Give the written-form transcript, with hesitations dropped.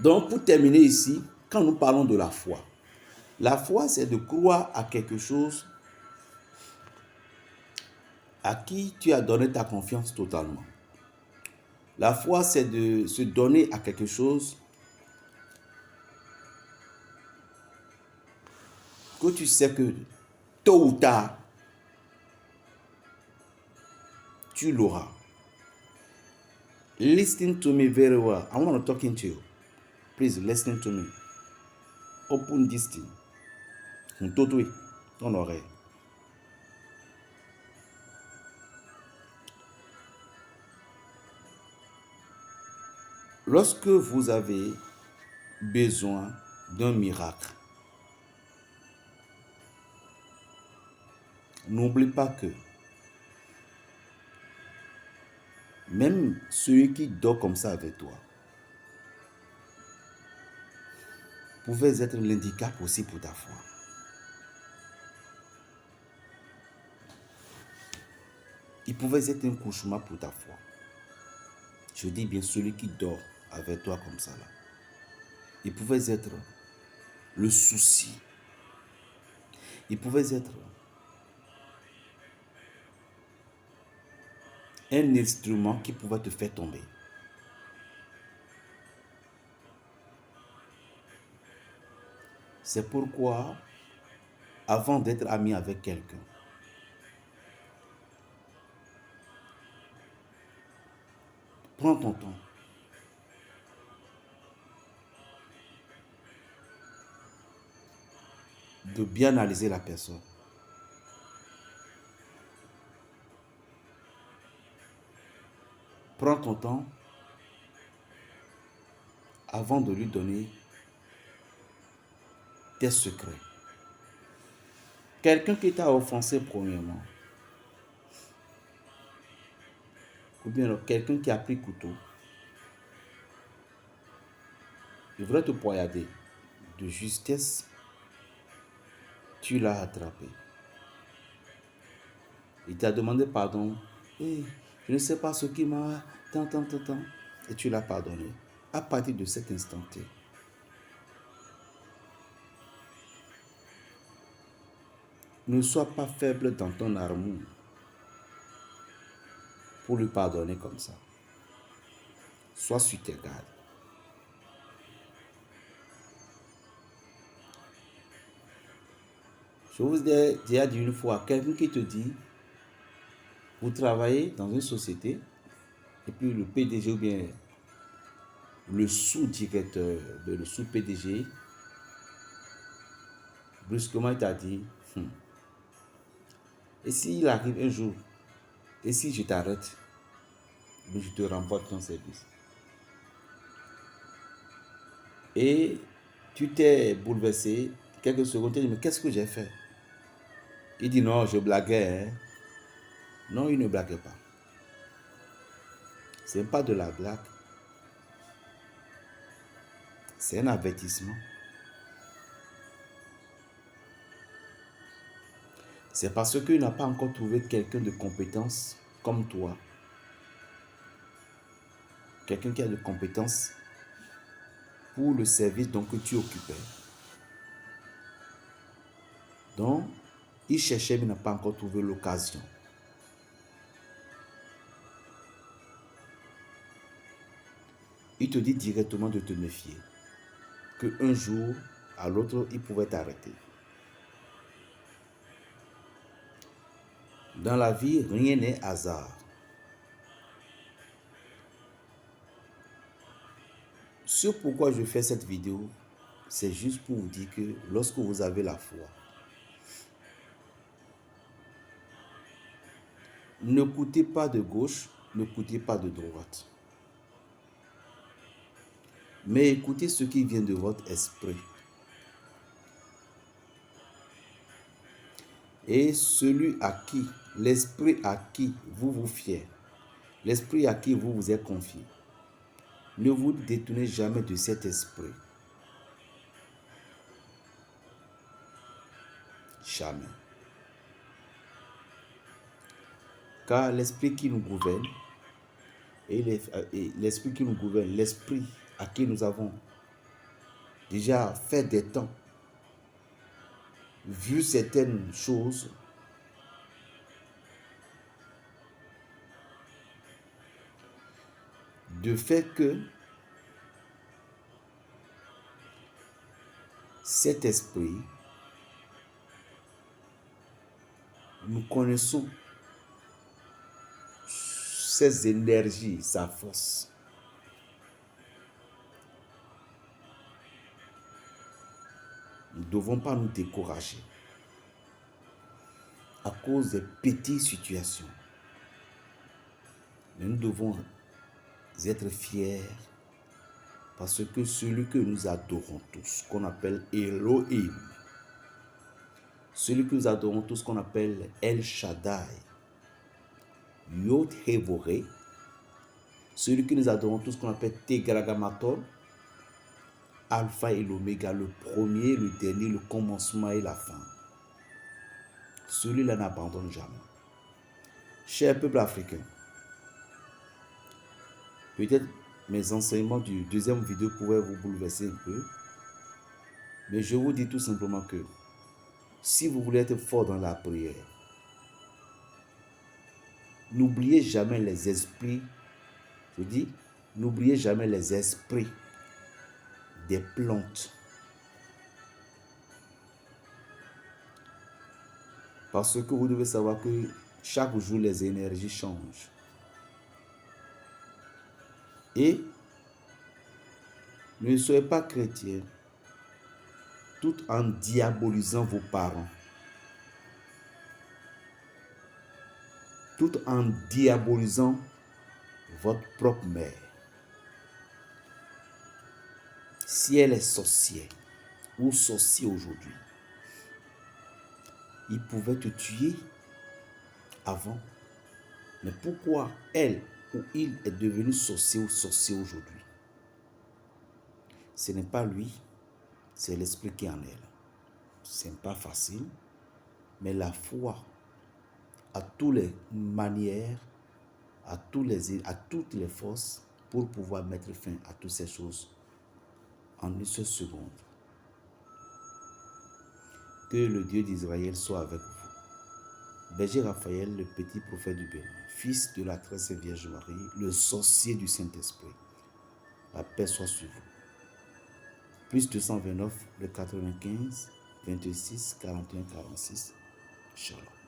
Donc, pour terminer ici, quand nous parlons de la foi, c'est de croire à quelque chose à qui tu as donné ta confiance totalement. La foi, c'est de se donner à quelque chose que tu sais que tôt ou tard, tu l'auras. Listen to me very well. I want to talk to you. Please listen to me. Open this thing. Ton oreille. Lorsque vous avez besoin d'un miracle, n'oublie pas que même celui qui dort comme ça avec toi pouvait être l'handicap aussi pour ta foi. Il pouvait être un cauchemar pour ta foi. Je dis bien celui qui dort avec toi comme ça là. Il pouvait être le souci. Il pouvait être un instrument qui pouvait te faire tomber. C'est pourquoi, avant d'être ami avec quelqu'un, prends ton temps. De bien analyser la personne. Prends ton temps avant de lui donner tes secrets. Quelqu'un qui t'a offensé premièrement, ou bien quelqu'un qui a pris couteau, il voudrait te poignarder. De justesse, tu l'as attrapé. Il t'a demandé pardon. Hey, je ne sais pas ce qui m'a... Tant. Et tu l'as pardonné. À partir de cet instant, ne sois pas faible dans ton amour pour lui pardonner comme ça. Sois sur tes gardes. Je vous ai déjà dit une fois, quelqu'un qui te dit, vous travaillez dans une société, et puis le PDG ou bien le sous-directeur, le sous-PDG, brusquement il t'a dit, et s'il arrive un jour, et si je t'arrête, je te remporte ton service. Et tu t'es bouleversé, quelques secondes, tu te dis, mais qu'est-ce que j'ai fait? Il dit, non, je blaguais. Hein. Non, il ne blaguait pas. Ce n'est pas de la blague. C'est un avertissement. C'est parce qu'il n'a pas encore trouvé quelqu'un de compétence comme toi. Quelqu'un qui a de compétences pour le service que tu occupais. Donc, il cherchait mais n'a pas encore trouvé l'occasion. Il te dit directement de te méfier. Qu'un jour, à l'autre, il pouvait t'arrêter. Dans la vie, rien n'est hasard. Ce pourquoi je fais cette vidéo, c'est juste pour vous dire que lorsque vous avez la foi, n'écoutez pas de gauche, n'écoutez pas de droite. Mais écoutez ce qui vient de votre esprit. Et celui à qui, l'esprit à qui vous vous fiez, l'esprit à qui vous vous êtes confié, ne vous détournez jamais de cet esprit. Jamais. Car l'esprit qui nous gouverne, l'esprit à qui nous avons déjà fait des temps, vu certaines choses, de fait que cet esprit, nous connaissons ses énergies, sa force. Nous ne devons pas nous décourager à cause des petites situations. Mais nous devons être fiers parce que celui que nous adorons tous, qu'on appelle Elohim, celui que nous adorons tous, qu'on appelle El Shaddai, Yod Hevoré, celui que nous adorons tous, qu'on appelle Tetragrammaton, Alpha et l'Oméga, le premier, le dernier, le commencement et la fin. Celui-là n'abandonne jamais. Cher peuple africain, peut-être mes enseignements du deuxième vidéo pourraient vous bouleverser un peu, mais je vous dis tout simplement que si vous voulez être fort dans la prière, n'oubliez jamais les esprits, je dis, n'oubliez jamais les esprits des plantes. Parce que vous devez savoir que chaque jour, les énergies changent. Et ne soyez pas chrétien tout en diabolisant vos parents, tout en diabolisant votre propre mère. Si elle est sorcière ou sorcier aujourd'hui, il pouvait te tuer avant. Mais pourquoi elle ou il est devenu sorcier ou sorcier aujourd'hui? Ce n'est pas lui, c'est l'esprit qui est en elle. Ce n'est pas facile, mais la foi, à toutes les manières, à toutes les forces, pour pouvoir mettre fin à toutes ces choses en une seule seconde. Que le Dieu d'Israël soit avec vous. Berger Raphaël, le petit prophète du Bénin, fils de la très sainte Vierge Marie, le sorcier du Saint-Esprit. La paix soit sur vous. Plus 229, le 95, 26, 41, 46. Shalom.